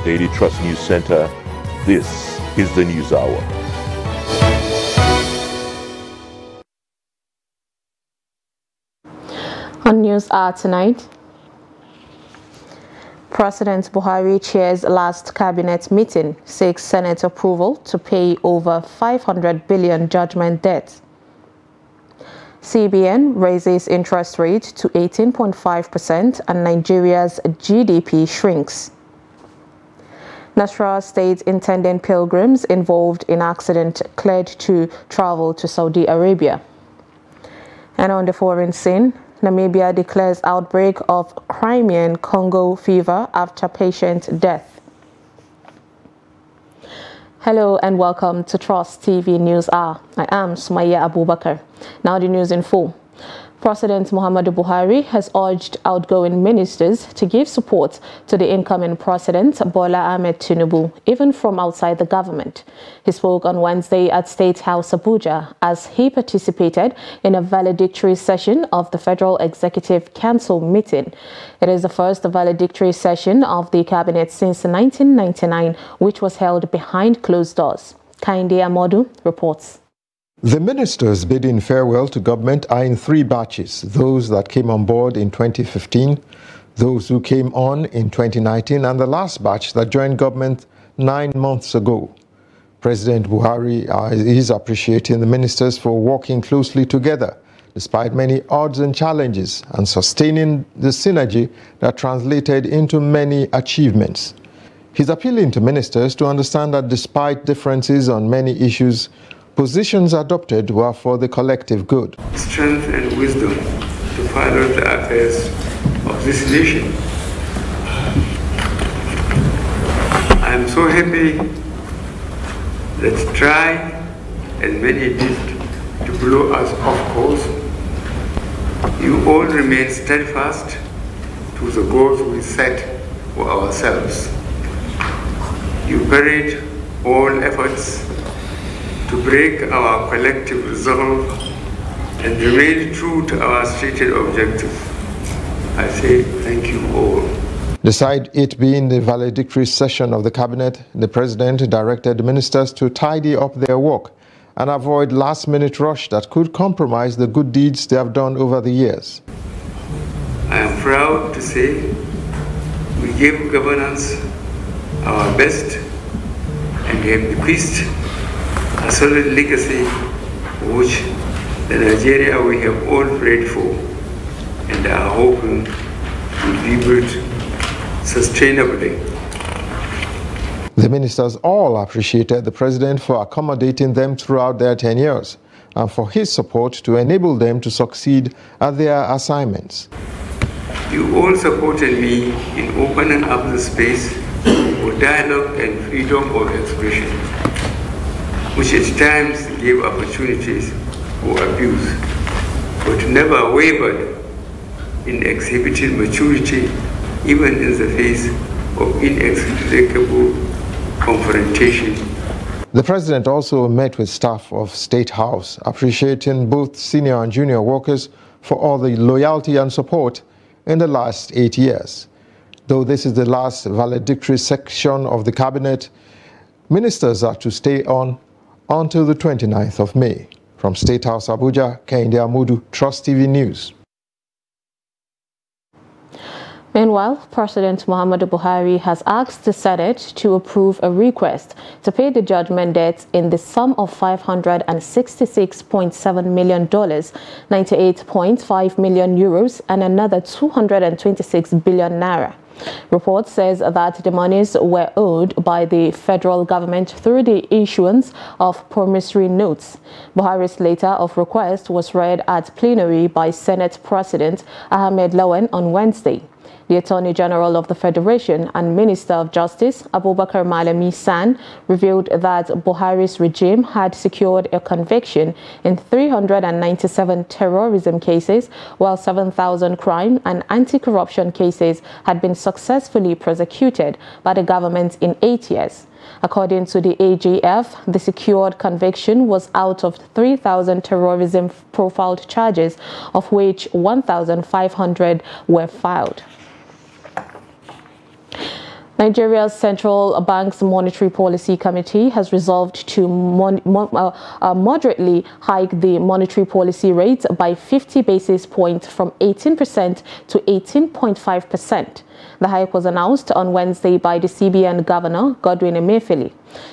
Daily Trust News Center, this is the News Hour. On News Hour tonight, President Buhari chairs last cabinet meeting, seeks Senate approval to pay over 500 billion judgment debt. CBN raises interest rate to 18.5% and Nigeria's GDP shrinks. Nasarawa State intending pilgrims involved in accident cleared to travel to Saudi Arabia. And on the foreign scene, Namibia declares outbreak of Crimean Congo fever after patient death. Hello and welcome to Trust TV News Hour. I am Sumaya Abubakar. Now the news in full. President Muhammadu Buhari has urged outgoing ministers to give support to the incoming president, Bola Ahmed Tinubu, even from outside the government. He spoke on Wednesday at State House Abuja as he participated in a valedictory session of the Federal Executive Council meeting. It is the first valedictory session of the cabinet since 1999, which was held behind closed doors. Kainde Amodu reports. The ministers bidding farewell to government are in three batches: those that came on board in 2015, those who came on in 2019, and the last batch that joined government 9 months ago. President Buhari is appreciating the ministers for working closely together, despite many odds and challenges, and sustaining the synergy that translated into many achievements. He's appealing to ministers to understand that despite differences on many issues, positions adopted were for the collective good. Strength and wisdom to pilot the affairs of this nation. I am so happy that try as many did to blow us off course, you all remain steadfast to the goals we set for ourselves. You buried all efforts to break our collective resolve and remain true to our stated objective. I say thank you all. Beside it being the valedictory session of the cabinet, the president directed the ministers to tidy up their work and avoid last-minute rush that could compromise the good deeds they have done over the years. I am proud to say we gave governance our best and have bequeathed a solid legacy which the Nigeria we have all prayed for and are hoping will be built sustainably. The ministers all appreciated the president for accommodating them throughout their tenures and for his support to enable them to succeed at their assignments. You all supported me in opening up the space for dialogue and freedom of expression, which at times gave opportunities for abuse, but never wavered in exhibiting maturity even in the face of inexplicable confrontation. The president also met with staff of State House, appreciating both senior and junior workers for all the loyalty and support in the last 8 years. Though this is the last valedictory section of the cabinet, ministers are to stay on until the 29th of May. From State House Abuja, Kainde Amudu, Trust TV News. Meanwhile, President Muhammadu Buhari has asked the Senate to approve a request to pay the judgment debt in the sum of $566.7 million, 98.5 million euros, and another 226 billion naira. Report says that the monies were owed by the federal government through the issuance of promissory notes. Buhari's letter of request was read at plenary by Senate President Ahmed Lawan on Wednesday. The Attorney General of the Federation and Minister of Justice, Abubakar Malami San, revealed that Buhari's regime had secured a conviction in 397 terrorism cases, while 7,000 crime and anti-corruption cases had been successfully prosecuted by the government in 8 years. According to the AGF, the secured conviction was out of 3,000 terrorism profiled charges, of which 1,500 were filed. Nigeria's Central Bank's Monetary Policy Committee has resolved to moderately hike the monetary policy rate by 50 basis points from 18% to 18.5%. The hike was announced on Wednesday by the CBN Governor, Godwin Emefiele.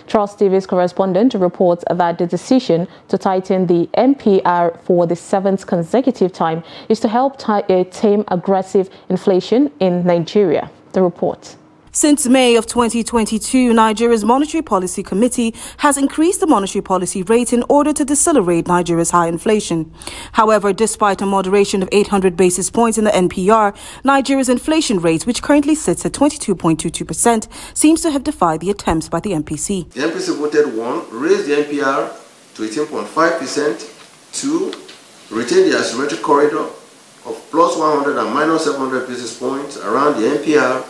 Trust TV's correspondent reports that the decision to tighten the MPR for the 7th consecutive time is to help tame aggressive inflation in Nigeria. The report. Since May of 2022, Nigeria's Monetary Policy Committee has increased the monetary policy rate in order to decelerate Nigeria's high inflation. However, despite a moderation of 800 basis points in the NPR, Nigeria's inflation rate, which currently sits at 22.22%, seems to have defied the attempts by the MPC. The MPC voted 1, raise the NPR to 18.5%, 2, retain the asymmetric corridor of plus 100 and minus 700 basis points around the NPR,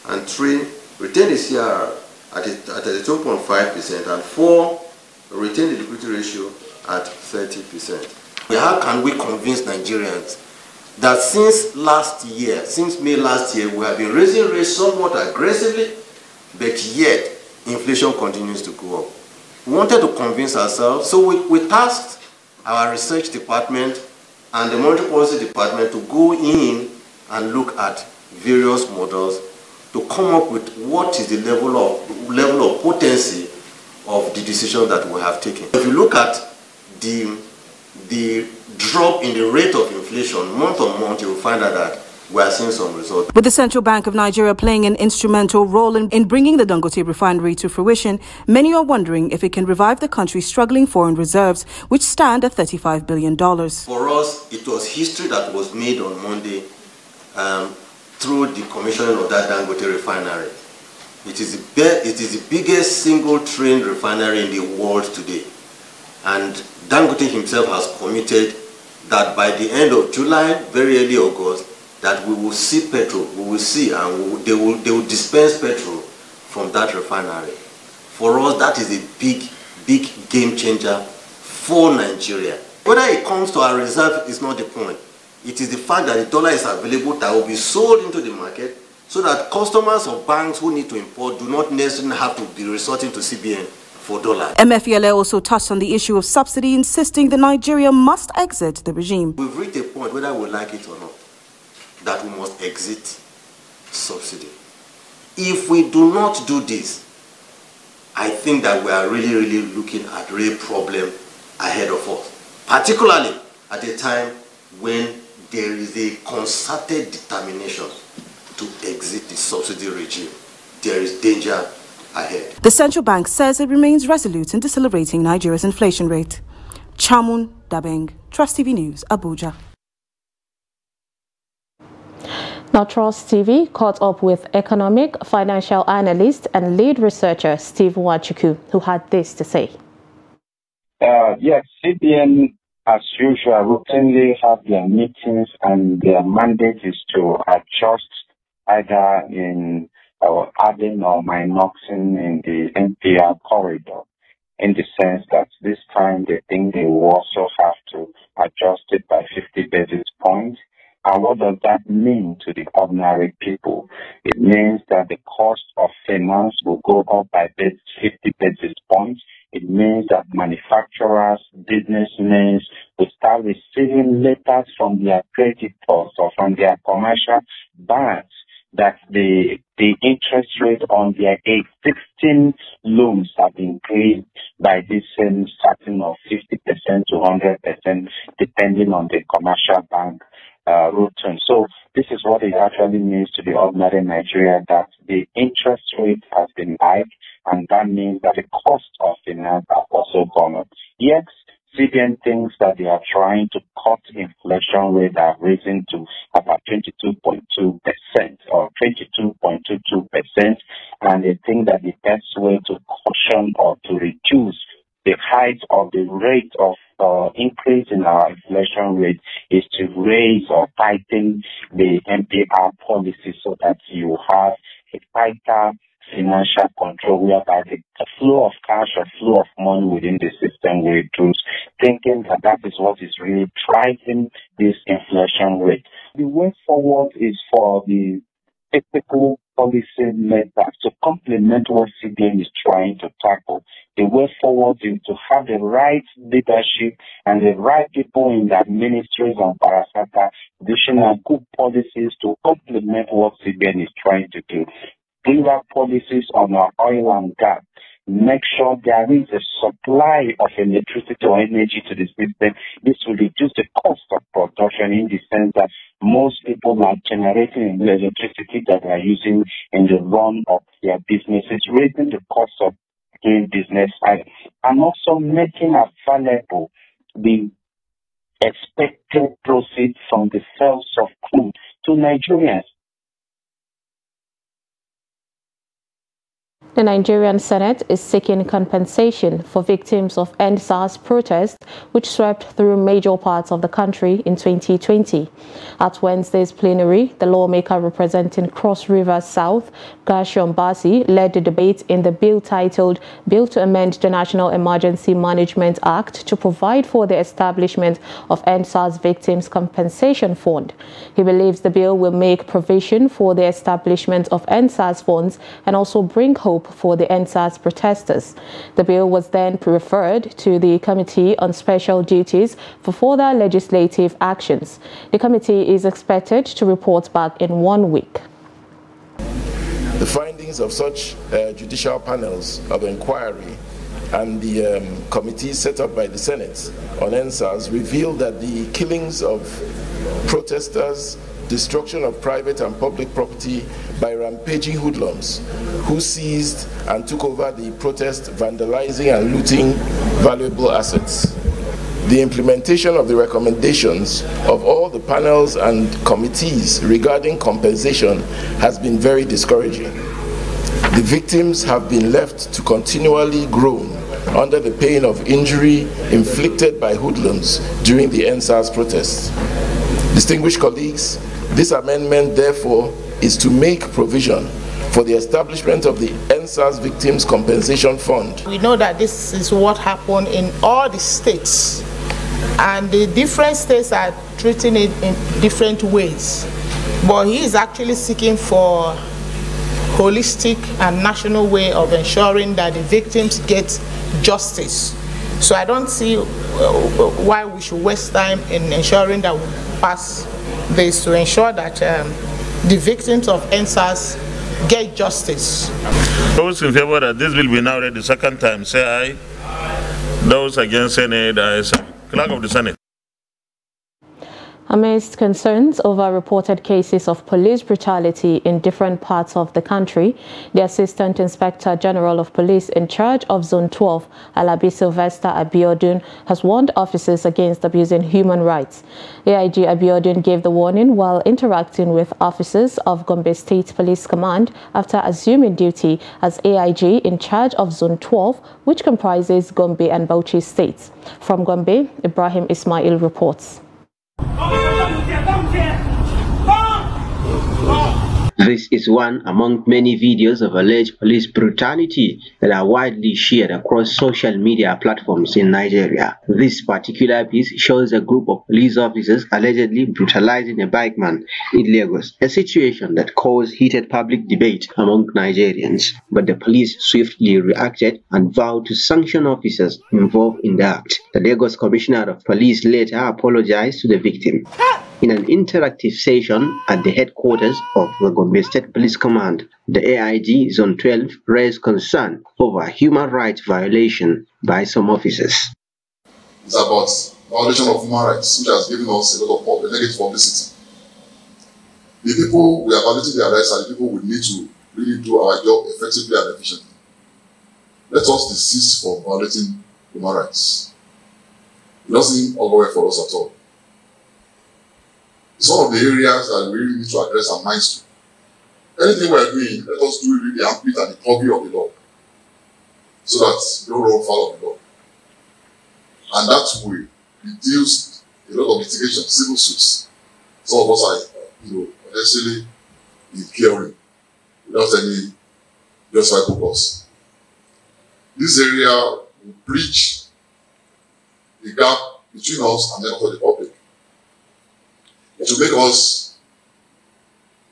and 3, retain the CR at 2.5%, and 4, retain the liquidity ratio at 30%. How can we convince Nigerians that since May last year, we have been raising rates somewhat aggressively, but yet inflation continues to go up? We wanted to convince ourselves, so we tasked our research department and the monetary policy department to go in and look at various models to come up with what is the level of potency of the decision that we have taken. If you look at the drop in the rate of inflation month on month, you will find out that we are seeing some results. With the Central Bank of Nigeria playing an instrumental role in bringing the Dangote refinery to fruition, many are wondering if it can revive the country's struggling foreign reserves, which stand at $35 billion. For us, it was history that was made on Monday through the commissioning of that Dangote refinery. It is the biggest single train refinery in the world today. And Dangote himself has committed that by the end of July, very early August, that we will see petrol, they will dispense petrol from that refinery. For us, that is a big game changer for Nigeria. Whether it comes to our reserve is not the point. It is the fact that the dollar is available that will be sold into the market so that customers of banks who need to import do not necessarily have to be resorting to CBN for dollars. Emefiele also touched on the issue of subsidy, insisting that Nigeria must exit the regime. We've reached a point, whether we like it or not, that we must exit subsidy. If we do not do this, I think that we are really looking at a real problem ahead of us, particularly at a time when there is a concerted determination to exit the subsidy regime. There is danger ahead. The central bank says it remains resolute in decelerating Nigeria's inflation rate. Chamun Dabeng, Trust TV News, Abuja. Now, Trust TV caught up with economic, financial analyst and lead researcher Steve Nwachukwu, who had this to say. Yes, CBN, as usual, routinely have their meetings, and their mandate is to adjust either in adding or minusing in the NPR corridor, in the sense that this time they think they will also have to adjust it by 50 basis points. And what does that mean to the ordinary people? It means that the cost of finance will go up by 50 basis points. It means that manufacturers, businessmen will start receiving letters from their creditors or from their commercial banks that the interest rate on their existing loans have increased by this same starting of 50% to 100%, depending on the commercial bank return. So this is what it actually means to the ordinary Nigeria, that the interest rate has been hiked, and that means that the cost of finance has also gone up. Yes, CBN thinks that they are trying to cut inflation rate that have risen to about 22.2% or 22.22%, and they think that the best way to caution or to reduce the height of the rate of increase in our inflation rate is to raise or tighten the MPR policy so that you have a tighter financial control, whereby the flow of cash or flow of money within the system will reduce, thinking that that is what is really driving this inflation rate. The way forward is for the typical policy measures to complement what CBN is trying to tackle. The way forward is to have the right leadership and the right people in the ministries and parastatal additional good policies to complement what CBN is trying to do. Clear policies on our oil and gas. Make sure there is a supply of electricity or energy to the system. This will reduce the cost of production in the sense that most people are generating electricity that they are using in the run of their businesses, raising the cost of doing business and also making available the expected proceeds from the sales of crude to Nigerians. The Nigerian Senate is seeking compensation for victims of EndSARS protests, which swept through major parts of the country in 2020. At Wednesday's plenary, the lawmaker representing Cross River South, Gershom Bassey, led the debate in the bill titled Bill to Amend the National Emergency Management Act to provide for the establishment of EndSARS Victims Compensation Fund. He believes the bill will make provision for the establishment of EndSARS funds and also bring hope for the EndSARS protesters. The bill was then referred to the Committee on Special Duties for further legislative actions. The committee is expected to report back in 1 week. The findings of such judicial panels of inquiry and the committees set up by the Senate on EndSARS reveal that the killings of protesters, destruction of private and public property by rampaging hoodlums who seized and took over the protest, vandalizing and looting valuable assets. The implementation of the recommendations of all the panels and committees regarding compensation has been very discouraging. The victims have been left to continually groan under the pain of injury inflicted by hoodlums during the EndSARS protests. Distinguished colleagues, this amendment, therefore, is to make provision for the establishment of the EndSARS Victims Compensation Fund. We know that this is what happened in all the states, and the different states are treating it in different ways. But he is actually seeking for holistic and national way of ensuring that the victims get justice. So I don't see why we should waste time in ensuring that we pass this to ensure that the victims of EndSARS get justice. Those in favor that this bill be now read the second time, say aye. Those against saying nay, say clerk of the Senate. Amidst concerns over reported cases of police brutality in different parts of the country, the Assistant Inspector General of Police in charge of Zone 12, Alabi Sylvester Abiodun, has warned officers against abusing human rights. AIG Abiodun gave the warning while interacting with officers of Gombe State Police Command after assuming duty as AIG in charge of Zone 12, which comprises Gombe and Bauchi states. From Gombe, Ibrahim Ismail reports. This is one among many videos of alleged police brutality that are widely shared across social media platforms in Nigeria. This particular piece shows a group of police officers allegedly brutalizing a bikeman in Lagos, a situation that caused heated public debate among Nigerians. But the police swiftly reacted and vowed to sanction officers involved in the act. The Lagos Commissioner of Police later apologized to the victim. In an interactive session at the headquarters of the Gombe State Police Command, the AIG Zone 12 raised concern over human rights violation by some officers. It's about violation of human rights, which has given us a lot of negative publicity. The people we are violating their rights are the people we need to really do our job effectively and efficiently. Let us desist from violating human rights. It doesn't all go well for us at all. It's one of the areas that we really need to address our minds to. Anything we are doing, let us do it with the ambit and the purview of the law, so that we don't run foul of the law. And that will reduce a lot of litigation, civil suits. Some of us are, necessarily incurring without any justifiable cause. This area will bridge the gap between us and the public. It will make us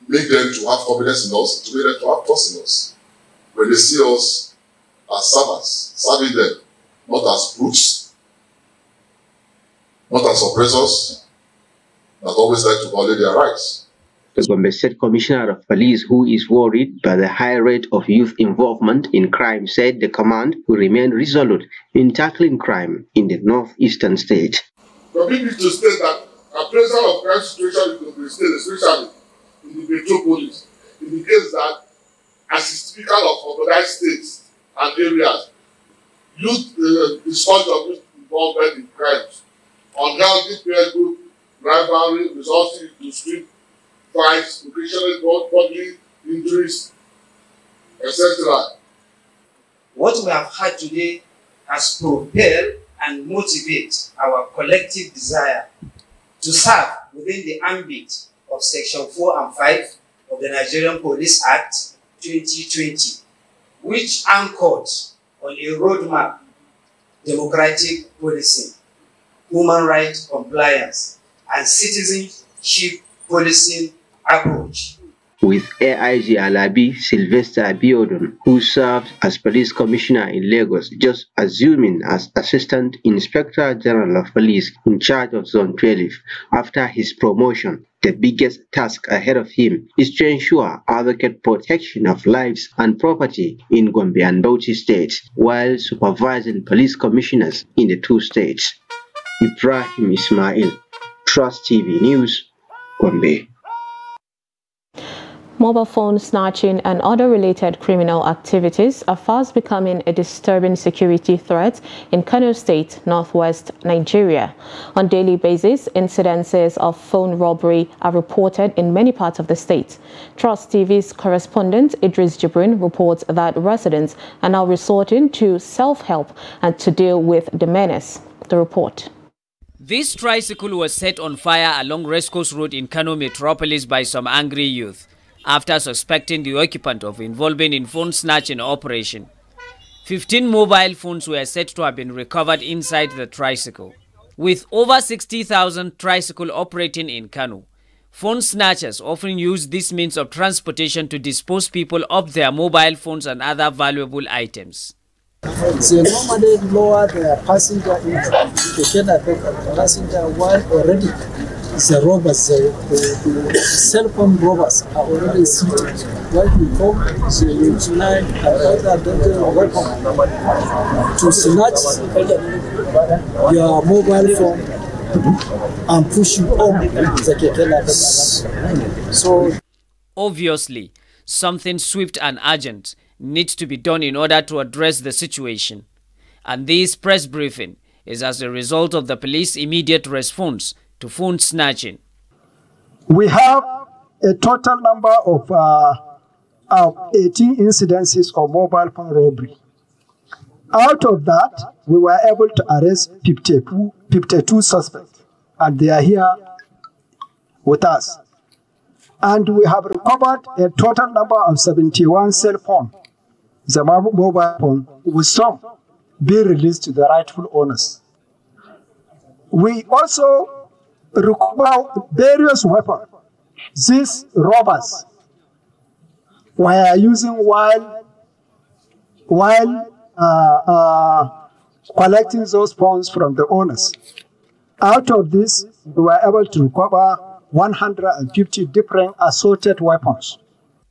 make them to have confidence in us, to make them to have trust in us. When they see us as servants, serving them, not as brutes, not as oppressors, that always like to violate their rights. The Gombe State Commissioner of Police, who is worried by the high rate of youth involvement in crime, said the command will remain resolute in tackling crime in the northeastern state. For me to state that a presence of crime situation in the state, especially in the metropolis, indicates that as is typical of organized states and areas, youth is cause of youth involvement in crimes, unhealthy peer group, rivalry, resulting into street fights, occasional bodily injuries, etc. What we have had today has propelled and motivated our collective desire to serve within the ambit of Section 4 and 5 of the Nigerian Police Act 2020, which anchored on a roadmap, democratic policing, human rights compliance, and citizenship policing approach. With AIG Alabi Sylvester Abiodun, who served as police commissioner in Lagos, just assuming as Assistant Inspector General of Police in charge of Zone 12 after his promotion. The biggest task ahead of him is to ensure adequate protection of lives and property in Gombe and Bauchi states, while supervising police commissioners in the two states. Ibrahim Ismail, Trust TV News, Gombe. Mobile phone snatching and other related criminal activities are fast becoming a disturbing security threat in Kano State, northwest Nigeria. On a daily basis, incidences of phone robbery are reported in many parts of the state. Trust TV's correspondent Idris Jibrin reports that residents are now resorting to self-help and to deal with the menace. The report. This tricycle was set on fire along Resco's Road in Kano metropolis by some angry youth, after suspecting the occupant of involving in phone snatching operation. 15 mobile phones were said to have been recovered inside the tricycle. With over 60,000 tricycles operating in Kano, phone snatchers often use this means of transportation to dispose people of their mobile phones and other valuable items. They normally lower the passenger to get a passenger while already the robbers, the cell phone robbers are already seated. While you come, they utilize another weapon to snatch your mobile phone and push you on the So, obviously, something swift and urgent needs to be done in order to address the situation. And this press briefing is as a result of the police's immediate response to phone snatching. We have a total number of 18 incidences of mobile phone robbery. Out of that, we were able to arrest 52 suspects, and they are here with us. And we have recovered a total number of 71 cell phones, the mobile phone, with some being released to the rightful owners. We also recover various weapons these robbers were using while collecting those phones from the owners. Out of this, we were able to recover 150 different assorted weapons.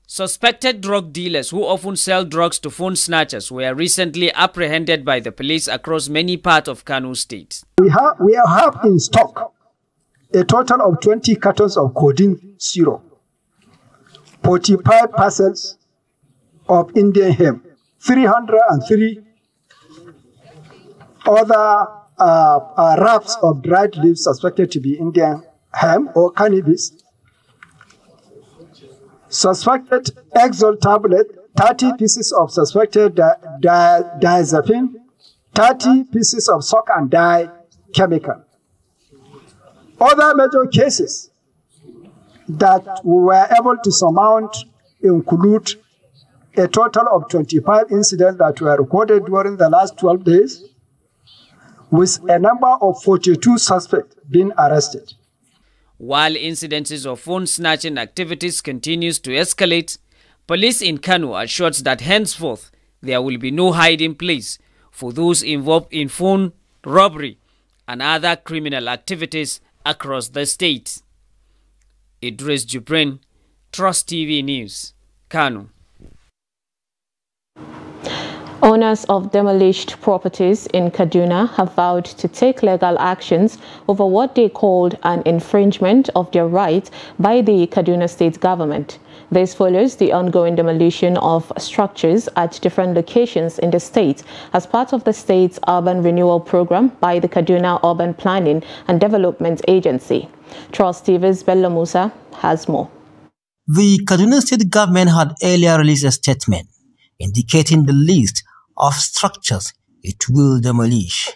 Suspected drug dealers who often sell drugs to phone snatchers were recently apprehended by the police across many parts of Kano State. We have in stock a total of 20 cartons of codeine syrup, 45 parcels of Indian hemp, 303 other wraps of dried leaves suspected to be Indian hemp or cannabis, suspected Exol tablet, 30 pieces of suspected diazepam, 30 pieces of sock and dye chemical. Other major cases that we were able to surmount include a total of 25 incidents that were recorded during the last 12 days, with a number of 42 suspects being arrested. While incidences of phone snatching activities continues to escalate, police in Kano assures that henceforth there will be no hiding place for those involved in phone robbery and other criminal activities across the state. Idris Jibrin, Trust TV News, Kano. Owners of demolished properties in Kaduna have vowed to take legal actions over what they called an infringement of their rights by the Kaduna state government. This follows the ongoing demolition of structures at different locations in the state as part of the state's urban renewal program by the Kaduna Urban Planning and Development Agency. Trust TV's Bello Musa has more. The Kaduna state government had earlier released a statement indicating the list of structures it will demolish.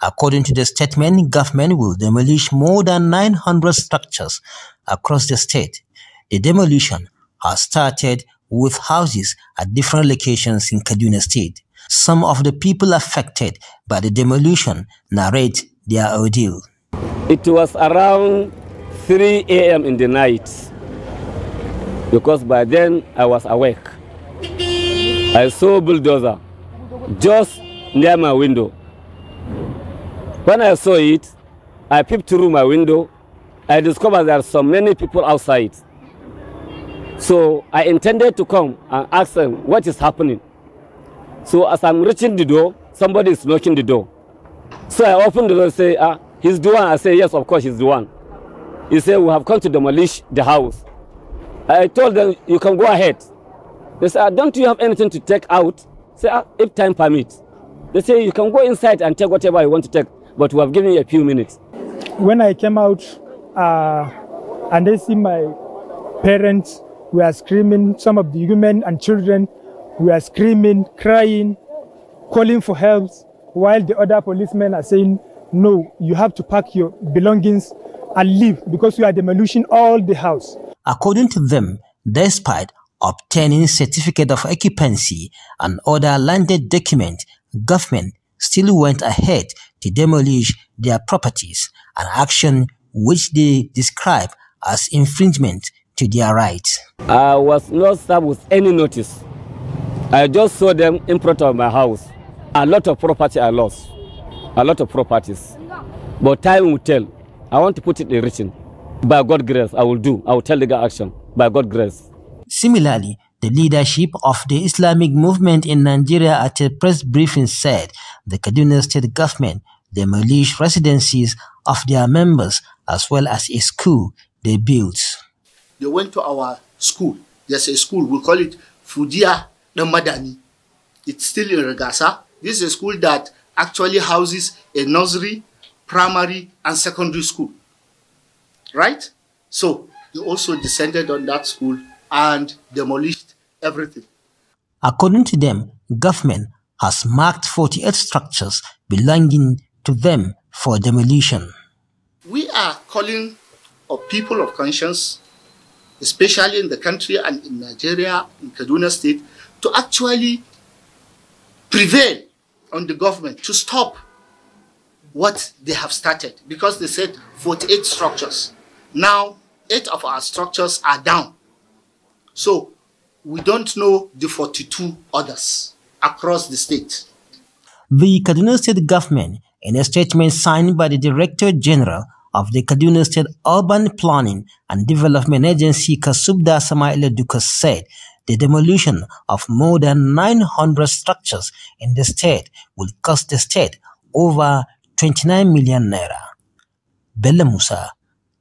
According to the statement, government will demolish more than 900 structures across the state. The demolition has started with houses at different locations in Kaduna state. Some of the people affected by the demolition narrate their ordeal. It was around 3 a.m. in the night, because by then I was awake. I saw a bulldozer just near my window. When I saw it, I peeped through my window. I discovered there are so many people outside. So I intended to come and ask them what is happening. So as I'm reaching the door, somebody is knocking the door. So I opened the door and say, he's the one. I say, yes, of course, he's the one. He said, we have come to demolish the house. I told them, you can go ahead. They said, don't you have anything to take out? Say, if time permits. They say, you can go inside and take whatever you want to take, but we have given you a few minutes. When I came out and I see my parents were screaming, some of the women and children were screaming, crying, calling for help, while the other policemen are saying, no, you have to pack your belongings and leave because we are demolishing all the house. According to them, despite obtaining certificate of occupancy and other landed document, government still went ahead to demolish their properties, an action which they describe as infringement to their rights. I was not served with any notice. I just saw them in front of my house. A lot of property I lost, a lot of properties. But time will tell. I want to put it in written. By God's grace, I will do. I will tell legal action. By God's grace. Similarly, the leadership of the Islamic movement in Nigeria at a press briefing said the Kaduna state government demolished residencies of their members as well as a school they built. They went to our school. There's a school, we call it Fudia Madani. It's still in Regasa. This is a school that actually houses a nursery, primary, and secondary school. Right? So they also descended on that school and demolished everything. According to them, government has marked 48 structures belonging to them for demolition. We are calling on people of conscience, especially in the country and in Nigeria, in Kaduna State, to actually prevail on the government to stop what they have started, because they said 48 structures. Now, 8 of our structures are down. So we don't know the 42 others across the state. The Kaduna State government, in a statement signed by the Director General of the Kaduna State Urban Planning and Development Agency, Kasubda Samaila Dukas, said the demolition of more than 900 structures in the state will cost the state over 29 million naira. Bella Musa,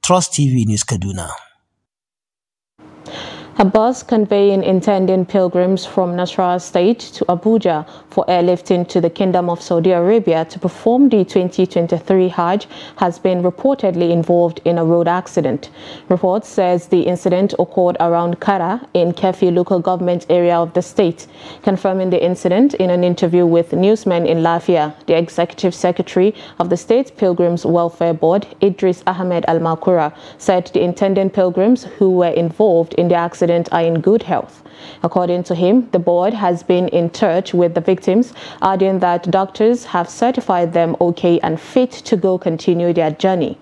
Trust TV News, Kaduna. A bus conveying intending pilgrims from Nasarawa State to Abuja for airlifting to the Kingdom of Saudi Arabia to perform the 2023 Hajj has been reportedly involved in a road accident. Report says the incident occurred around Kara in Kefi local government area of the state. Confirming the incident in an interview with newsmen in Lafia, the Executive Secretary of the State Pilgrims Welfare Board, Idris Ahmed Al-Makura, said the intending pilgrims who were involved in the accident are in good health. According to him, the board has been in touch with the victims, adding that doctors have certified them okay and fit to go continue their journey.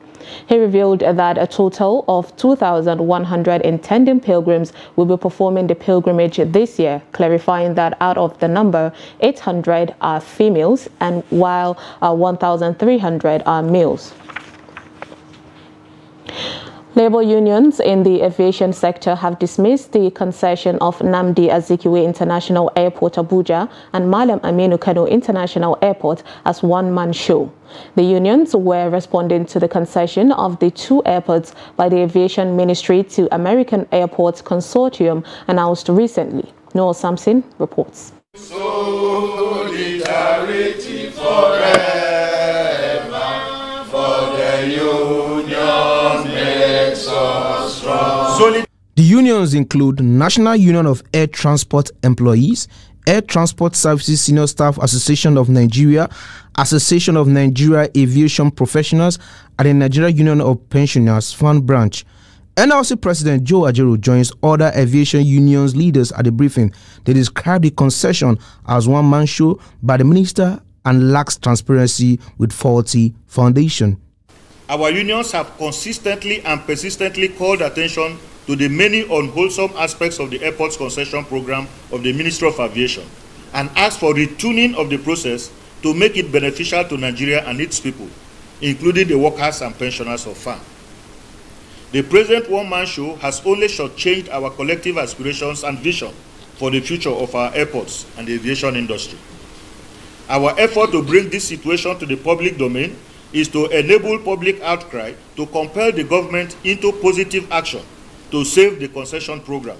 He revealed that a total of 2,100 intending pilgrims will be performing the pilgrimage this year, clarifying that out of the number, 800 are females, and while 1,300 are males. Labour unions in the aviation sector have dismissed the concession of Nnamdi Azikiwe International Airport Abuja and Malam Aminu Kano International Airport as one-man show. The unions were responding to the concession of the two airports by the Aviation Ministry to American Airports Consortium announced recently. Noel Sampson reports. Solidarity forever for the union makes us strong. The unions include National Union of Air Transport Employees, Air Transport Services Senior Staff Association of Nigeria, Association of Nigeria Aviation Professionals, and the Nigeria Union of Pensioners Fund Branch. NLC President Joe Ajaero joins other aviation unions leaders at the briefing. They described the concession as one-man show by the minister and lacks transparency with faulty foundation. Our unions have consistently and persistently called attention to the many unwholesome aspects of the airport's concession program of the Ministry of Aviation and asked for retuning of the process to make it beneficial to Nigeria and its people, including the workers and pensioners of FAM. The present one-man show has only shortchanged our collective aspirations and vision for the future of our airports and the aviation industry. Our effort to bring this situation to the public domain is to enable public outcry to compel the government into positive action to save the concession program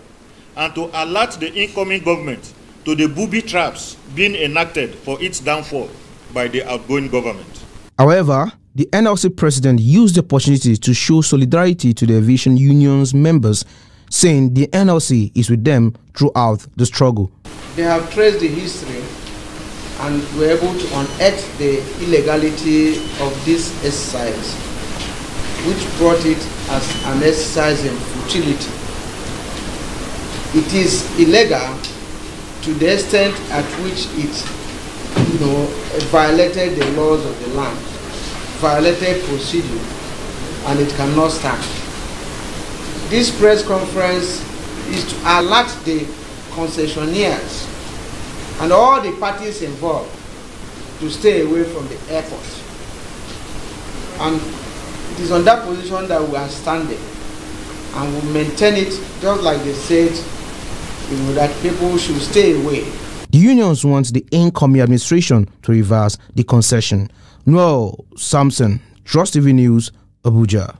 and to alert the incoming government to the booby traps being enacted for its downfall by the outgoing government. However, the NLC president used the opportunity to show solidarity to the aviation union's members, saying the NLC is with them throughout the struggle. They have traced the history and were able to unearth the illegality of this exercise, which brought it as an exercise in futility. It is illegal to the extent at which it violated the laws of the land, violated procedure, and it cannot stand. This press conference is to alert the concessionaires and all the parties involved to stay away from the airport. And it is on that position that we are standing, and we maintain it just like they said, that people should stay away. The unions want the incoming administration to reverse the concession. Noel Sampson, Trust TV News, Abuja.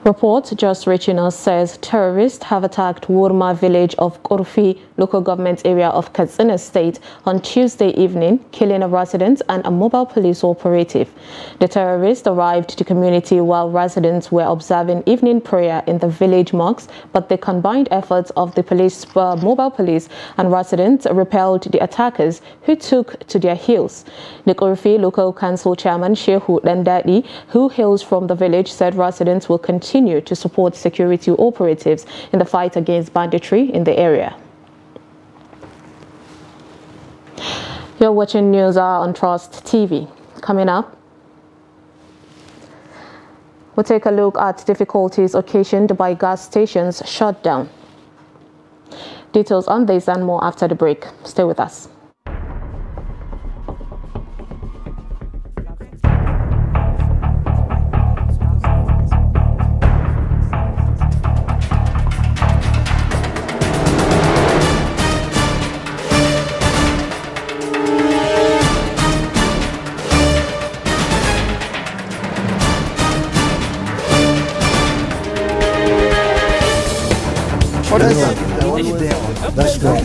Report just reaching us says terrorists have attacked Wurma village of Korfi, local government area of Katsina State, on Tuesday evening, killing a resident and a mobile police operative. The terrorists arrived to the community while residents were observing evening prayer in the village mosques, but the combined efforts of the police, mobile police and residents repelled the attackers, who took to their heels. The Korfi local council chairman Shehu Landadi, who hails from the village, said residents will continue to support security operatives in the fight against banditry in the area. You're watching News Hour on Trust TV. Coming up, we'll take a look at difficulties occasioned by gas stations shutdown. Details on this and more after the break. Stay with us. That's great.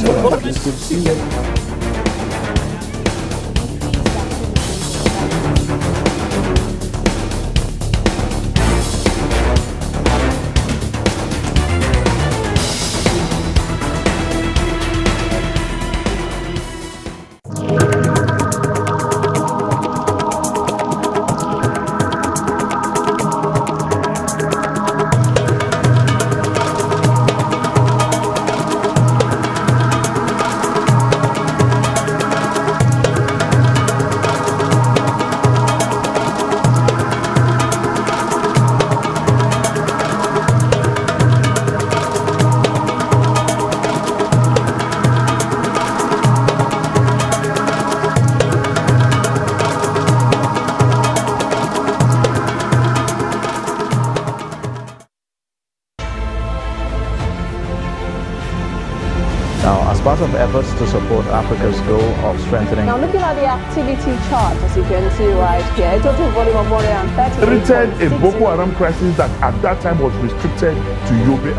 Now, as part of efforts to support Africa's goal of strengthening... Now, looking at the activity chart, as you can see right here, a total volume of 130... Treated a Boko Haram crisis that at that time was restricted to Yobe.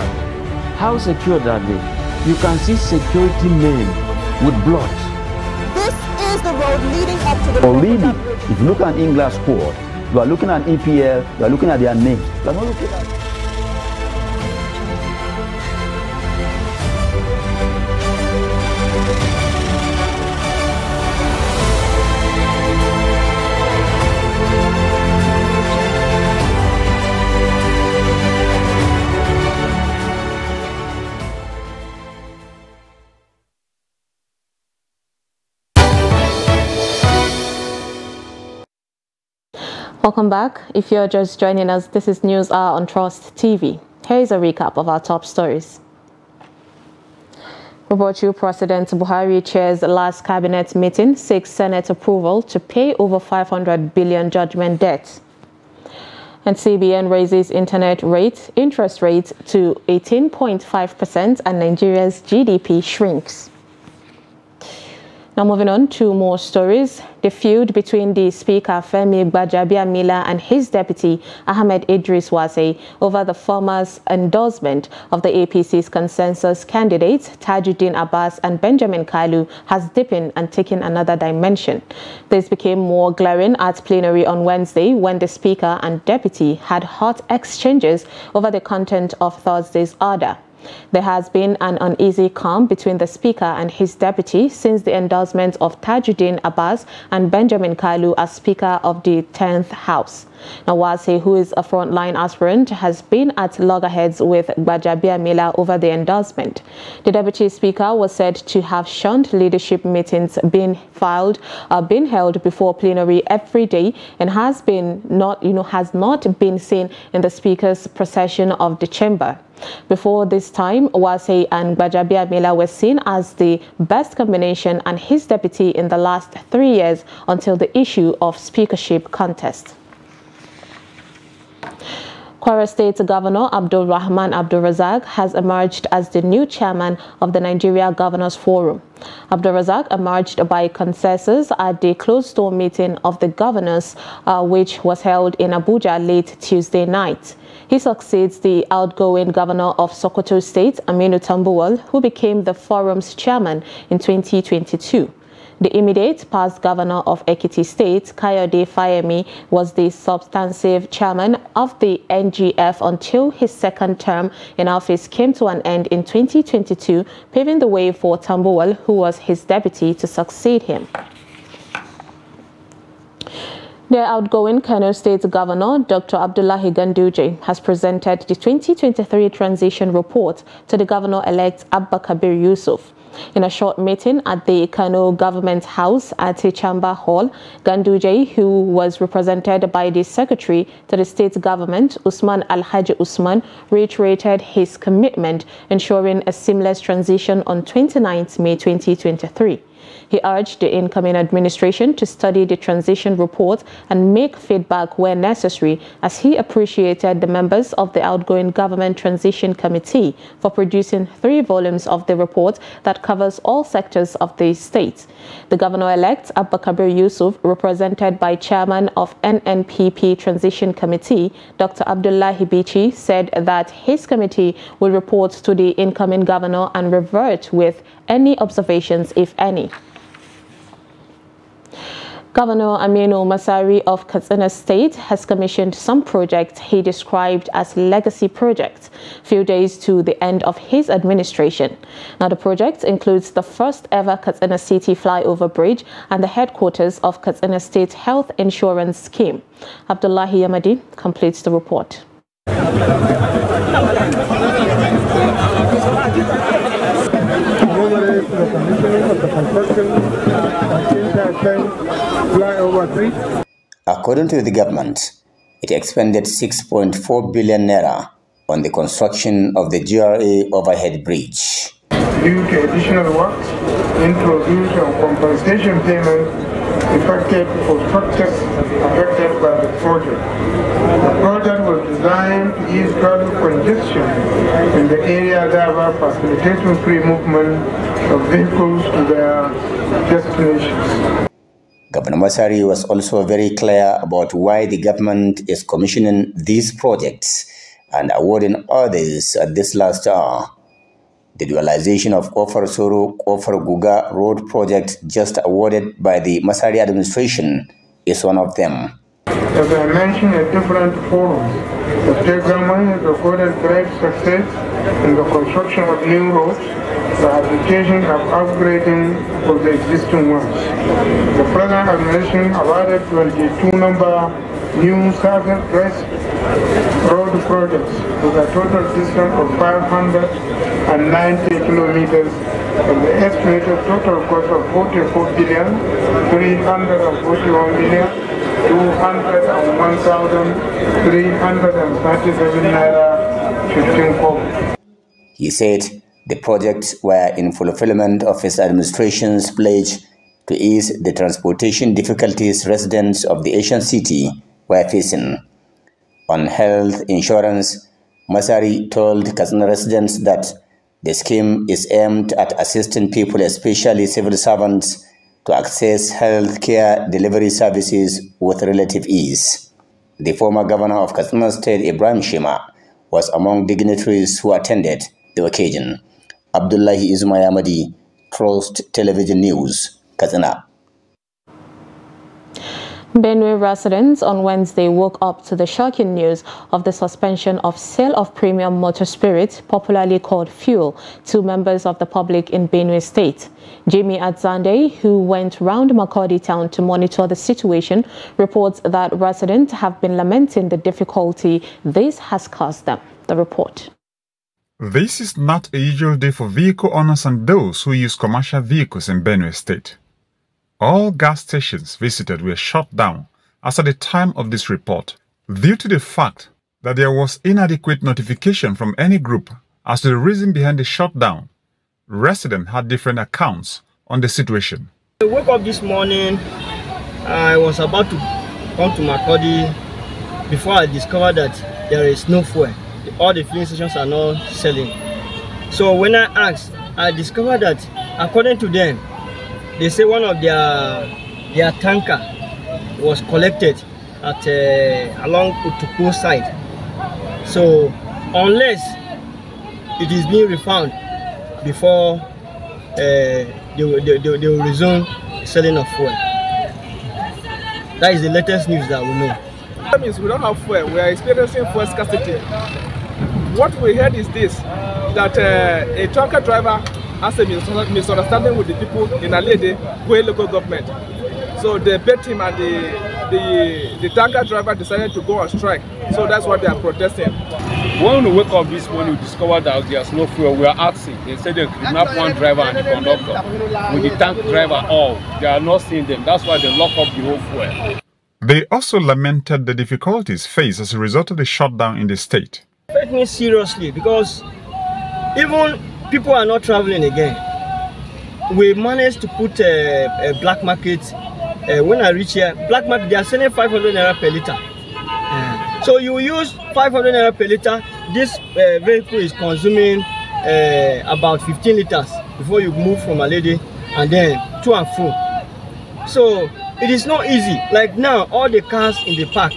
How secure are they? You can see security men with blood. This is the road leading up to the... Or really, if you look at English squad, you are looking at EPL, you are looking at their names. You are not looking at... Welcome back. If you're just joining us, this is News Hour on Trust TV. Here is a recap of our top stories. President Buhari chairs last cabinet meeting, seeks Senate approval to pay over 500 billion judgment debt. And CBN raises interest rate to 18.5% and Nigeria's GDP shrinks. Now moving on to more stories. The feud between the Speaker Femi Gbajabiamila and his deputy Ahmed Idris Wase over the former's endorsement of the APC's consensus candidates Tajuddin Abbas and Benjamin Kalu has deepened and taken another dimension. This became more glaring at plenary on Wednesday when the Speaker and deputy had hot exchanges over the content of Thursday's order. There has been an uneasy calm between the Speaker and his deputy since the endorsement of Tajuddin Abbas and Benjamin Kalu as Speaker of the 10th House. Now, Wase, who is a frontline aspirant, has been at loggerheads with Gbajabiamila over the endorsement. The Deputy Speaker was said to have shunned leadership meetings being held before plenary every day and has not been seen in the Speaker's procession of the chamber. Before this time, Wase and Gbajabiamila were seen as the best combination and his deputy in the last 3 years until the issue of speakership contest. Kwara State Governor Abdul Rahman Abdul Razak has emerged as the new chairman of the Nigeria Governors Forum. Abdul Razak emerged by consensus at the closed-door meeting of the governors, which was held in Abuja late Tuesday night. He succeeds the outgoing governor of Sokoto State, Aminu Tambuwal, who became the forum's chairman in 2022. The immediate past governor of Ekiti State, Kayode Femi, was the substantive chairman of the NGF until his second term in office came to an end in 2022, paving the way for Tambuwal, who was his deputy, to succeed him. The outgoing Kano State Governor, Dr. Abdullahi Ganduje, has presented the 2023 transition report to the Governor-elect Abba Kabir Yusuf. In a short meeting at the Kano Government House at Chamber Hall, Ganduje, who was represented by the Secretary to the State Government, Usman Alhaji Usman, reiterated his commitment ensuring a seamless transition on 29th May 2023. He urged the incoming administration to study the transition report and make feedback where necessary, as he appreciated the members of the outgoing Government Transition Committee for producing 3 volumes of the report that covers all sectors of the state. The Governor-elect, Abba Kabir Yusuf, represented by Chairman of NNPP Transition Committee, Dr. Abdullahi Bichi, said that his committee will report to the incoming governor and revert with any observations, if any. Governor Aminu Masari of Katsina State has commissioned some projects he described as legacy projects, few days to the end of his administration. Now, the project includes the first ever Katsina City flyover bridge and the headquarters of Katsina State Health Insurance Scheme. Abdullahi Yamadi completes the report. According to the government, it expended 6.4 billion naira on the construction of the GRA overhead bridge. Due to additional work, introduction compensation payment effected for structures affected by the project. The project was designed designed to ease traffic congestion in the area, thereby facilitating free movement of vehicles to their destinations. Governor Masari was also very clear about why the government is commissioning these projects and awarding others at this last hour. The dualization of Ofar-Guga road project just awarded by the Masari administration is one of them. As I mentioned in different forums, the state government has recorded great success in the construction of new roads, the application of upgrading of the existing ones. The present administration awarded 22 number new surface road projects with a total distance of 590 kilometers and the estimated total cost of 44,344,201,337 naira 15 kobo. He said the projects were in fulfillment of his administration's pledge to ease the transportation difficulties residents of the Asian city were facing. On health insurance, Masari told Katsina residents that the scheme is aimed at assisting people, especially civil servants, to access health care delivery services with relative ease. The former governor of Katsina State, Ibrahim Shima, was among dignitaries who attended the occasion. Abdullahi Ismayamadi, Trust Television News, Katsina. Benue residents on Wednesday woke up to the shocking news of the suspension of sale of premium motor spirit, popularly called fuel, to members of the public in Benue State. Jimmy Adzande, who went round Makurdi town to monitor the situation, reports that residents have been lamenting the difficulty this has caused them. The report. This is not a usual day for vehicle owners and those who use commercial vehicles in Benue State. All gas stations visited were shut down as at the time of this report, due to the fact that there was inadequate notification from any group as to the reason behind the shutdown. Residents had different accounts on the situation. I woke up this morning, I was about to come to Makurdi before I discovered that there is no fuel. All the filling stations are not selling. So when I asked, I discovered that according to them, they say one of their tanker was collected at along Utuku side. So unless it is being refound before they will resume selling of fuel. That is the latest news that we know. That means we don't have fuel. We are experiencing fuel scarcity. What we heard is this, that a tanker driver has a misunderstanding with the people in Alede, Gwe local government. So they bet him and the tanker driver decided to go on strike. So that's what they are protesting. When we wake up this morning, we discovered that there's no fuel. We are asking. They said they kidnapped one driver and the conductor. With the tank driver all, they are not seeing them. That's why they lock up the whole fuel. They also lamented the difficulties faced as a result of the shutdown in the state. It affects me seriously because even people are not traveling again. We managed to put a black market. When I reach here, black market, they are selling 500 naira per liter. So you use 500 naira per liter. This vehicle is consuming about 15 liters before you move from Alede and then to and fro. So it is not easy. Like now, all the cars in the park,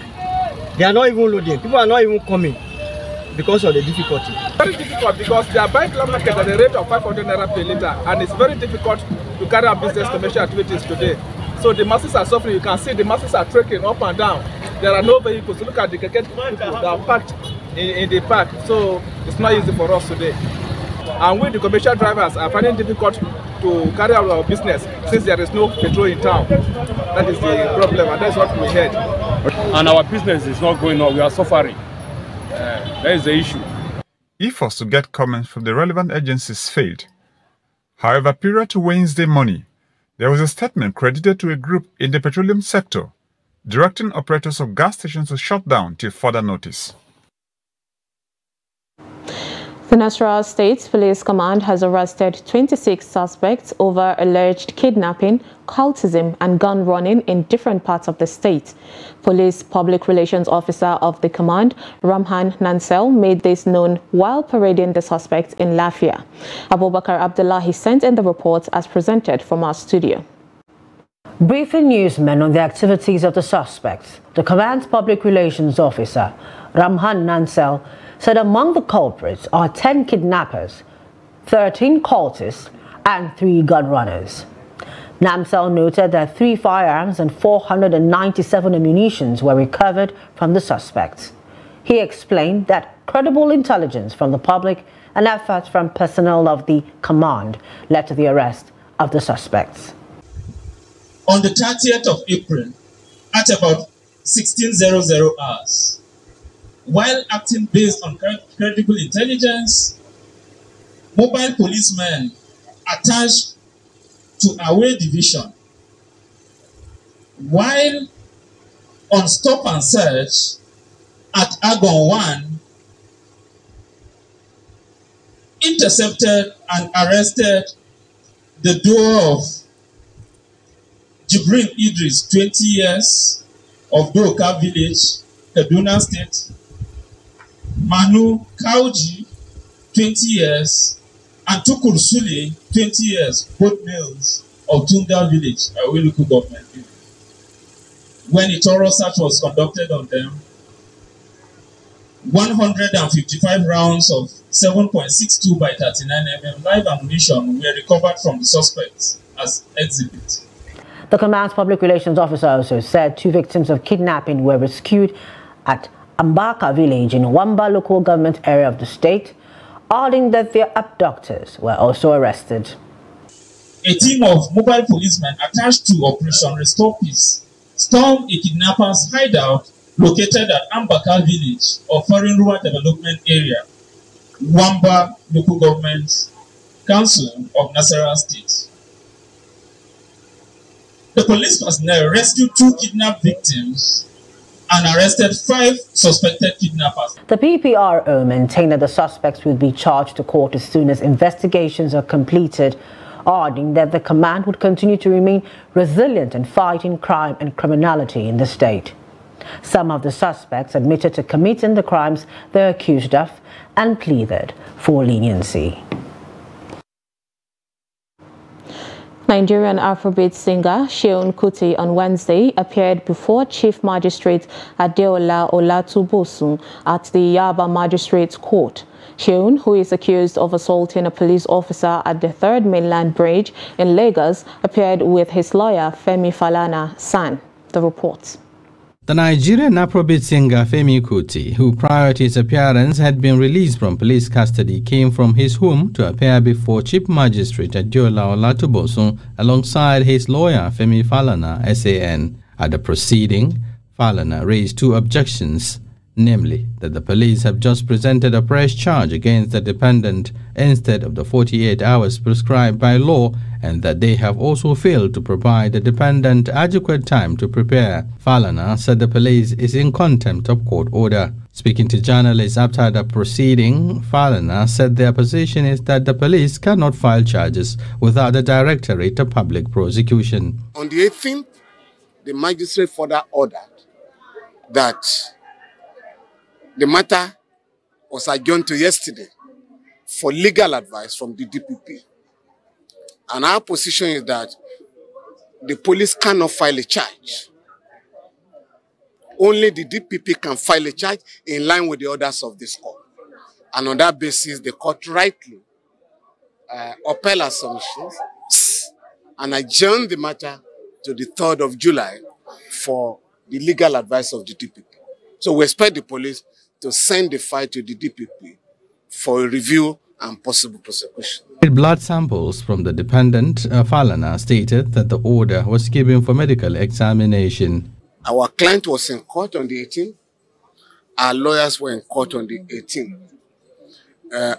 they are not even loading. People are not even coming because of the difficulty. Very difficult because they are buying black market at the rate of 500 naira per liter, and it's very difficult to carry out business commercial activities today. So the masses are suffering. You can see the masses are trekking up and down. There are no vehicles. Look at the people that are packed in the park. So it's not easy for us today. And we, the commercial drivers, are finding it difficult to carry out our business since there is no petrol in town. That is the problem, and that's what we heard. And our business is not going on. We are suffering. That is the issue. Efforts to get comments from the relevant agencies failed. However, prior to Wednesday morning, there was a statement credited to a group in the petroleum sector, directing operators of gas stations to shut down till further notice. The Nasarawa State Police Command has arrested 26 suspects over alleged kidnapping, cultism and gun running in different parts of the state. Police Public Relations Officer of the command, Ramhan Nansel, made this known while parading the suspects in Lafia. Abubakar Abdullahi sent in the report as presented from our studio. Briefing newsmen on the activities of the suspects, the command's Public Relations Officer, Ramhan Nansel, said among the culprits are 10 kidnappers, 13 cultists, and 3 gun runners. Namsel noted that 3 firearms and 497 ammunitions were recovered from the suspects. He explained that credible intelligence from the public and efforts from personnel of the command led to the arrest of the suspects. On the 30th of April, at about 1600 hours, while acting based on credible intelligence, mobile policemen attached to Away Division, while on stop and search at Agon 1, intercepted and arrested the duo of Jibril Idris, 20 years, of Doka Village, Kaduna State, Manu Kauji, 20 years, and Tukur Sule, 20 years, both males of Tunga Village, Away local government. When a thorough search was conducted on them, 155 rounds of 7.62 by 39 mm live ammunition were recovered from the suspects as exhibit. The command's Public Relations Officer also said 2 victims of kidnapping were rescued at Ambaka village in Wamba local government area of the state, adding that their abductors were also arrested. A team of mobile policemen attached to Operation Restore Peace stormed a kidnappers' hideout located at Ambaka village of Foreign Rural Development Area, Wamba Local Government Council of Nasarawa State. The police personnel rescued 2 kidnapped victims and arrested 5 suspected kidnappers. The PPRO maintained that the suspects would be charged to court as soon as investigations are completed, adding that the command would continue to remain resilient in fighting crime and criminality in the state. Some of the suspects admitted to committing the crimes they're accused of and pleaded for leniency. Nigerian Afrobeat singer Kuti on Wednesday appeared before Chief Magistrate Adeola Olatubosun at the Yaba Magistrates Court. Sheun, who is accused of assaulting a police officer at the 3rd Mainland Bridge in Lagos, appeared with his lawyer Femi Falana-San. The report. The Nigerian Afrobeat singer Femi Kuti, who prior to his appearance had been released from police custody, came from his home to appear before Chief Magistrate Adeola Olatubosun alongside his lawyer Femi Falana, SAN. At the proceeding, Falana raised 2 objections, namely that the police have just presented a fresh charge against the defendant instead of the 48 hours prescribed by law, and that they have also failed to provide the defendant adequate time to prepare. Falana said the police is in contempt of court order. Speaking to journalists after the proceeding, Falana said their position is that the police cannot file charges without the Directorate of Public Prosecution. On the 18th, the magistrate further ordered that the matter was adjourned to yesterday for legal advice from the DPP. And our position is that the police cannot file a charge. Only the DPP can file a charge in line with the orders of this court. And on that basis, the court rightly upheld our submissions and adjourned the matter to the 3rd of July for the legal advice of the DPP. So we expect the police to send the file to the DPP for a review and possible prosecution. Blood samples from the defendant, Falana, stated that the order was given for medical examination. Our client was in court on the 18th. Our lawyers were in court on the 18th.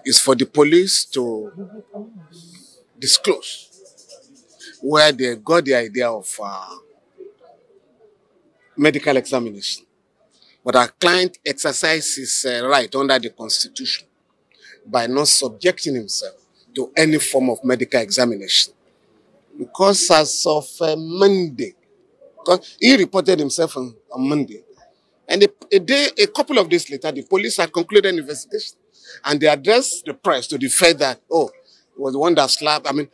It's for the police to disclose where they got the idea of medical examination. But our client exercises his right under the Constitution. by not subjecting himself to any form of medical examination. Because as of Monday, because he reported himself on Monday, and a couple of days later, the police had concluded an investigation, and they addressed the press to the fact that, oh, it was the one that slapped. I mean,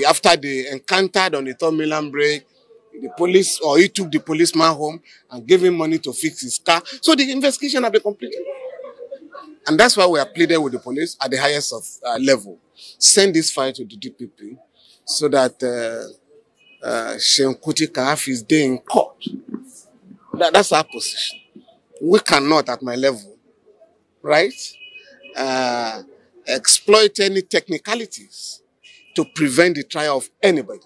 after they encountered on the 3rd Milan break, the police, or he took the policeman home and gave him money to fix his car. So the investigation had been completed. And that's why we are pleaded with the police at the highest of level. Send this file to the DPP so that Kuti can have his day in court. That's our position. We cannot, at my level, right, exploit any technicalities to prevent the trial of anybody.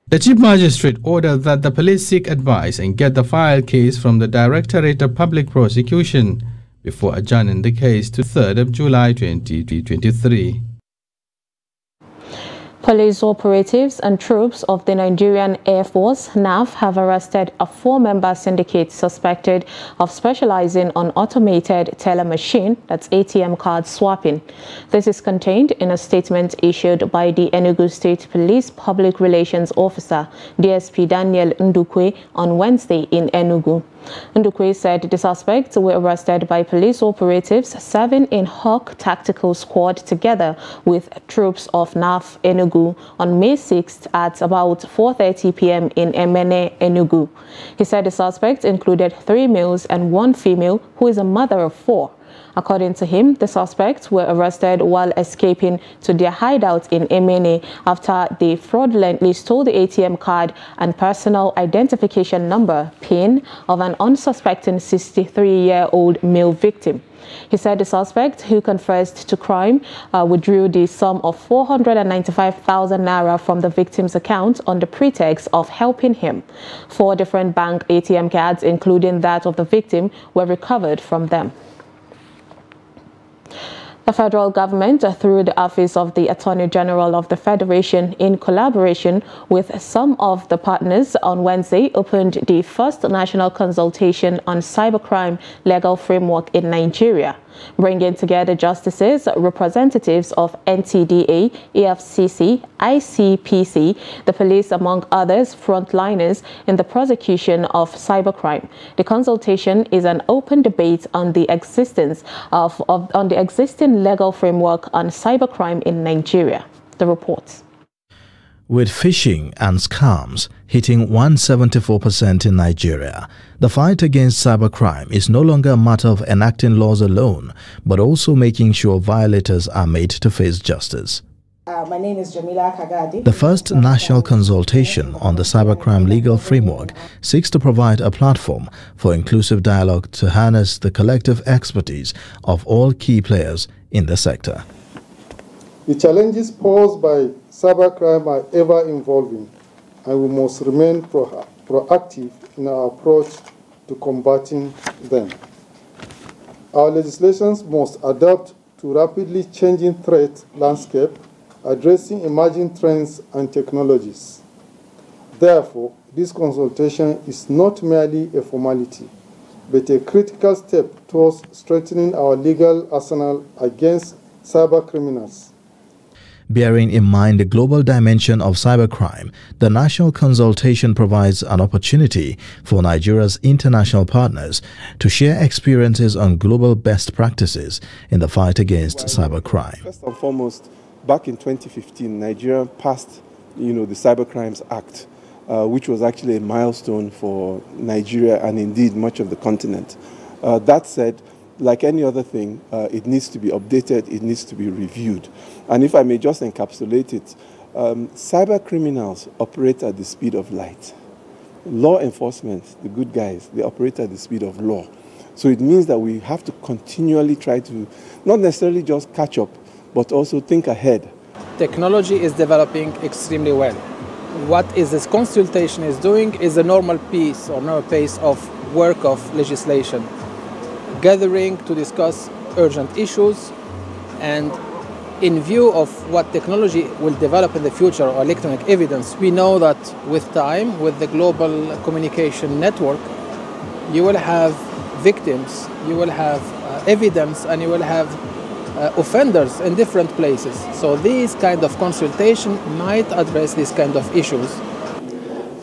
The Chief Magistrate ordered that the police seek advice and get the file case from the Directorate of Public Prosecution before adjourning the case to 3rd of July 2023. Police operatives and troops of the Nigerian Air Force, NAF, have arrested a 4-member syndicate suspected of specializing on automated teller machine, that's ATM card swapping. This is contained in a statement issued by the Enugu State Police Public Relations Officer, DSP Daniel Ndukwe, on Wednesday in Enugu. Ndukwe said the suspects were arrested by police operatives serving in Hawk Tactical Squad together with troops of NAF Enugu on May 6th at about 4:30 p.m. in Emene, Enugu. He said the suspects included 3 males and 1 female who is a mother of 4. According to him, the suspects were arrested while escaping to their hideout in Emene after they fraudulently stole the ATM card and personal identification number, PIN, of an unsuspecting 63-year-old male victim. He said the suspect, who confessed to crime, withdrew the sum of 495,000 naira from the victim's account on the pretext of helping him. 4 different bank ATM cards, including that of the victim, were recovered from them. The federal government, through the Office of the Attorney General of the Federation, in collaboration with some of the partners, on Wednesday opened the first national consultation on cybercrime legal framework in Nigeria, bringing together justices, representatives of NTDA, EFCC, ICPC, the police, among others, frontliners in the prosecution of cybercrime. The consultation is an open debate on the existence on the existing legal framework on cybercrime in Nigeria. The report. With phishing and scams hitting 174% in Nigeria, the fight against cybercrime is no longer a matter of enacting laws alone, but also making sure violators are made to face justice. My name is Jamila Kagadi. The first national consultation on the cybercrime legal framework seeks to provide a platform for inclusive dialogue to harness the collective expertise of all key players in the sector. The challenges posed by cybercrime are ever evolving, and we must remain proactive in our approach to combating them. Our legislations must adapt to rapidly changing threat landscape, addressing emerging trends and technologies. Therefore, this consultation is not merely a formality, but a critical step towards strengthening our legal arsenal against cybercriminals. Bearing in mind the global dimension of cybercrime, the national consultation provides an opportunity for Nigeria's international partners to share experiences on global best practices in the fight against cybercrime. First and foremost, back in 2015, Nigeria passed, the Cybercrimes Act, which was actually a milestone for Nigeria and indeed much of the continent. That said, like any other thing, it needs to be updated, it needs to be reviewed. And if I may just encapsulate it, cyber criminals operate at the speed of light. Law enforcement, the good guys, they operate at the speed of law. So it means that we have to continually try to not necessarily just catch up, but also think ahead. Technology is developing extremely well. What this consultation is doing is a normal piece or normal pace of work of legislation, gathering to discuss urgent issues, and in view of what technology will develop in the future, or electronic evidence, we know that with time, with the global communication network, you will have victims, you will have evidence, and you will have offenders in different places. So these kind of consultation might address these kind of issues.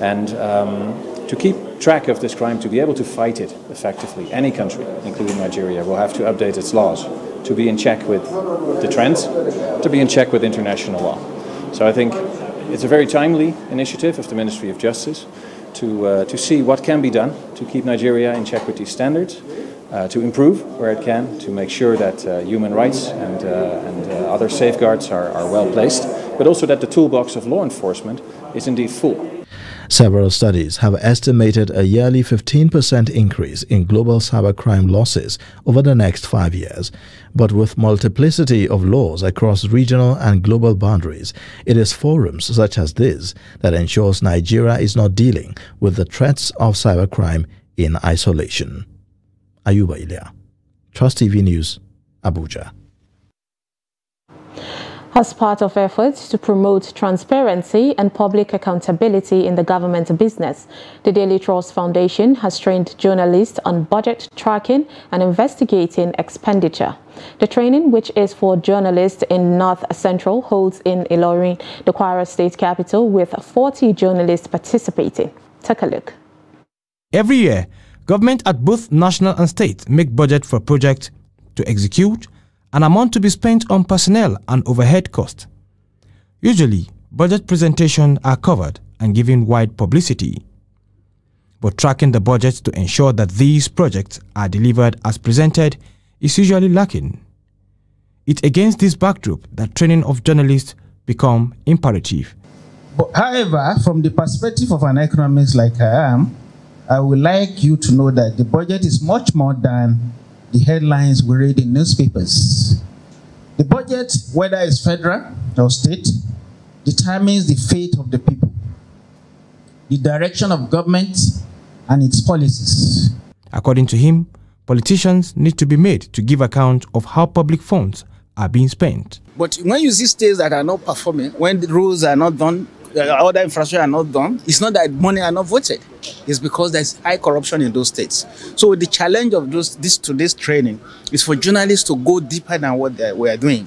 And to keep track of this crime, to be able to fight it effectively, any country, including Nigeria, will have to update its laws to be in check with the trends, to be in check with international law. So I think it's a very timely initiative of the Ministry of Justice to see what can be done to keep Nigeria in check with these standards, to improve where it can, to make sure that human rights and other safeguards are well placed, but also that the toolbox of law enforcement is indeed full. Several studies have estimated a yearly 15% increase in global cybercrime losses over the next 5 years. But with multiplicity of laws across regional and global boundaries, it is forums such as this that ensures Nigeria is not dealing with the threats of cybercrime in isolation. Ayuba Ilya, Trust TV News, Abuja. As part of efforts to promote transparency and public accountability in the government business, the Daily Trust Foundation has trained journalists on budget tracking and investigating expenditure. The training, which is for journalists in North Central, holds in Ilorin, the Kwara State capital, with 40 journalists participating. Take a look. Every year, government at both national and state make budget for projects to execute, an amount to be spent on personnel and overhead costs. Usually, budget presentations are covered and given wide publicity. But tracking the budgets to ensure that these projects are delivered as presented is usually lacking. It's against this backdrop that training of journalists become imperative. But however, from the perspective of an economist like I am, I would like you to know that the budget is much more than the headlines we read in newspapers. The budget, whether it's federal or state, determines the fate of the people, the direction of government and its policies. According to him, politicians need to be made to give account of how public funds are being spent. But when you see states that are not performing, when the rules are not done, other infrastructure are not done, it's not that money are not voted. It's because there's high corruption in those states. So the challenge of today's training is for journalists to go deeper than what we are doing.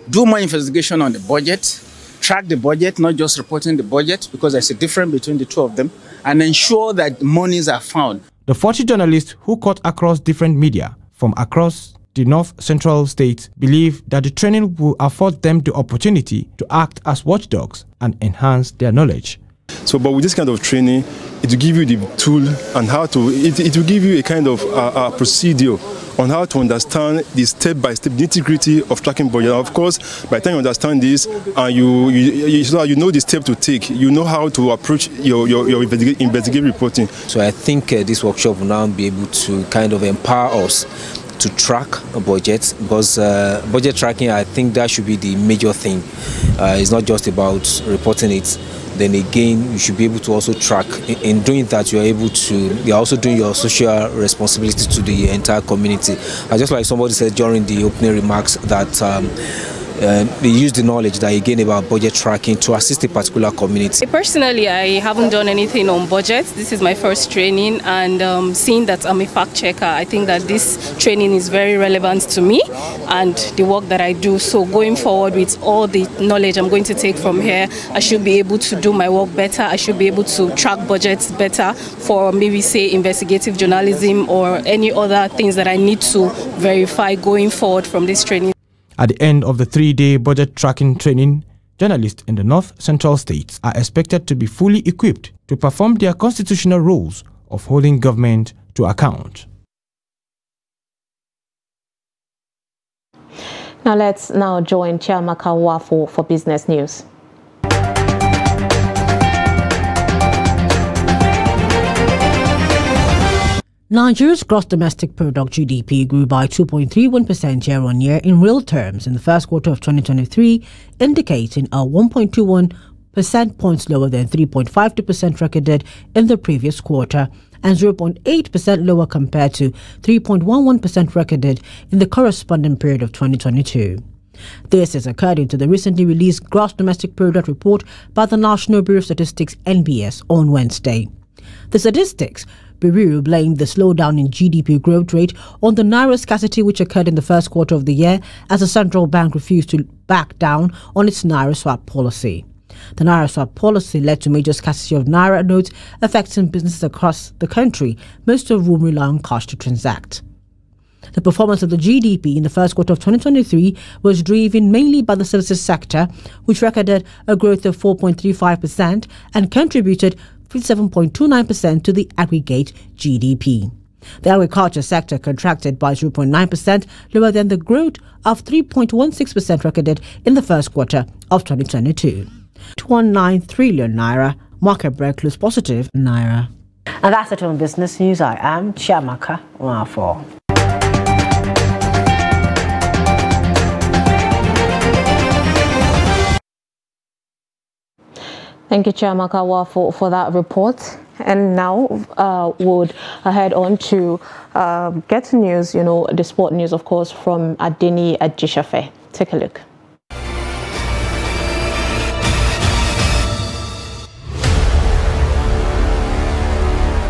Do more investigation on the budget, track the budget, not just reporting the budget, because there's a difference between the two of them, and ensure that monies are found. The 40 journalists who cut across different media from across the North Central states believe that the training will afford them the opportunity to act as watchdogs and enhance their knowledge. So, but with this kind of training, it will give you the tool and how to, it will give you a kind of procedure on how to understand the step-by-step nitty-gritty of tracking budget. Of course, by the time you understand this, and you know the step to take, you know how to approach your investigative reporting. So I think this workshop will now be able to kind of empower us to track budgets, because budget tracking, I think that should be the major thing. It's not just about reporting it. Then again, you should be able to also track. In doing that, you're also doing your social responsibility to the entire community. Just like somebody said during the opening remarks that they use the knowledge that you gain about budget tracking to assist a particular community. Personally, I haven't done anything on budgets. This is my first training, and seeing that I'm a fact checker, I think that this training is very relevant to me and the work that I do. So going forward with all the knowledge I'm going to take from here, I should be able to do my work better. I should be able to track budgets better for maybe say investigative journalism or any other things that I need to verify going forward from this training. At the end of the 3-day budget tracking training, journalists in the North Central states are expected to be fully equipped to perform their constitutional roles of holding government to account. Now let's join Chiamaka Wafo for business news. Nigeria's gross domestic product GDP grew by 2.31% year-on-year in real terms in the first quarter of 2023, indicating a 1.21 percentage points lower than 3.52% recorded in the previous quarter and 0.8% lower compared to 3.11% recorded in the corresponding period of 2022. This is according to the recently released Gross Domestic Product report by the National Bureau of Statistics (NBS) on Wednesday. The statistics Bureau blamed the slowdown in GDP growth rate on the naira scarcity which occurred in the first quarter of the year as the central bank refused to back down on its naira swap policy. The naira swap policy led to major scarcity of naira notes affecting businesses across the country, most of whom rely on cash to transact. The performance of the GDP in the first quarter of 2023 was driven mainly by the services sector, which recorded a growth of 4.35% and contributed 57.29% to the aggregate GDP. The agriculture sector contracted by 0.9%, lower than the growth of 3.16% recorded in the first quarter of 2022. 219 trillion naira, market break close positive naira. And that's it on business news. I am Chiamaka Nwafo. Thank you, Chiamaka, for that report. And now would head on to get news, the sport news, of course, from Adeni Ajishafe. Take a look.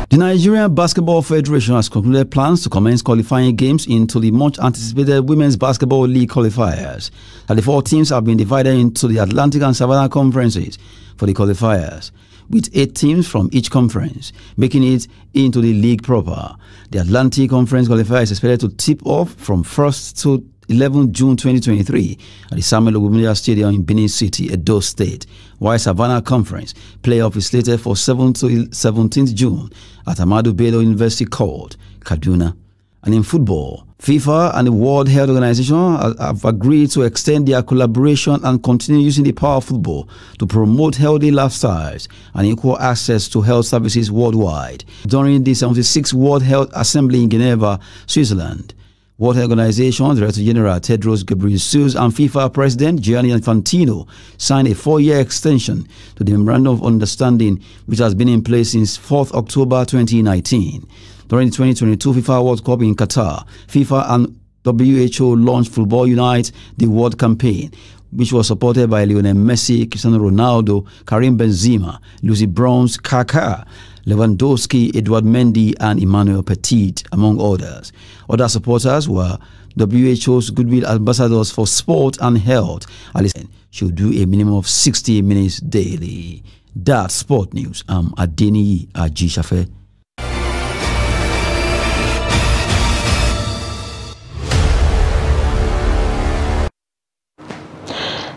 The Nigerian Basketball Federation has concluded plans to commence qualifying games into the much-anticipated Women's Basketball League qualifiers. 34 teams have been divided into the Atlantic and Savannah conferences for the qualifiers, with 8 teams from each conference, making it into the league proper. The Atlantic Conference qualifier is expected to tip off from 1st to 11 June 2023 at the Samuel Ogumilya Stadium in Benin City, Edo State, while Savannah Conference playoff is slated for 7th to 17th June at Ahmadu Bello University Court, Kaduna. And in football, FIFA and the World Health Organization have agreed to extend their collaboration and continue using the power of football to promote healthy lifestyles and equal access to health services worldwide. During the 76th World Health Assembly in Geneva, Switzerland, World Health Organization Director General Tedros Ghebreyesus and FIFA President Gianni Infantino signed a 4-year extension to the Memorandum of Understanding, which has been in place since 4th October 2019. During the 2022 FIFA World Cup in Qatar, FIFA and WHO launched Football Unite, the World campaign, which was supported by Lionel Messi, Cristiano Ronaldo, Karim Benzema, Lucy Bronze, Kaká, Lewandowski, Edouard Mendy and Emmanuel Petit, among others. Other supporters were WHO's Goodwill Ambassadors for Sport and Health. Alison should do a minimum of 60 minutes daily. That's Sport News. I'm Adeni Ajishafe.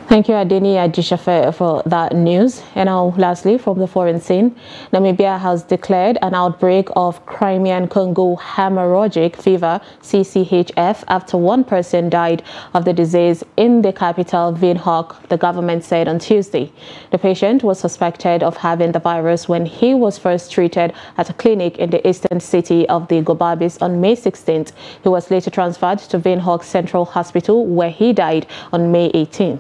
Thank you, Adeni Ajishafe, for that news. And now, lastly, from the foreign scene, Namibia has declared an outbreak of Crimean Congo hemorrhagic fever, CCHF, after one person died of the disease in the capital, Windhoek, the government said on Tuesday. The patient was suspected of having the virus when he was first treated at a clinic in the eastern city of the Gobabis on May 16th. He was later transferred to Windhoek Central Hospital, where he died on May 18th.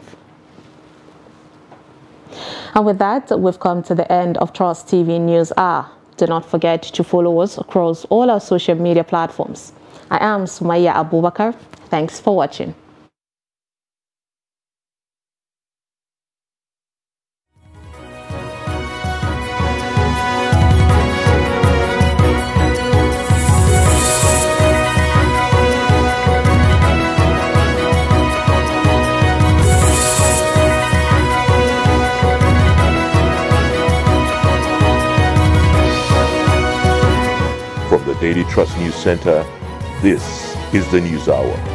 And with that, we've come to the end of Trust TV News Hour. Do not forget to follow us across all our social media platforms. I am Sumaya Abubakar. Thanks for watching. From the Daily Trust News Center, this is the News Hour.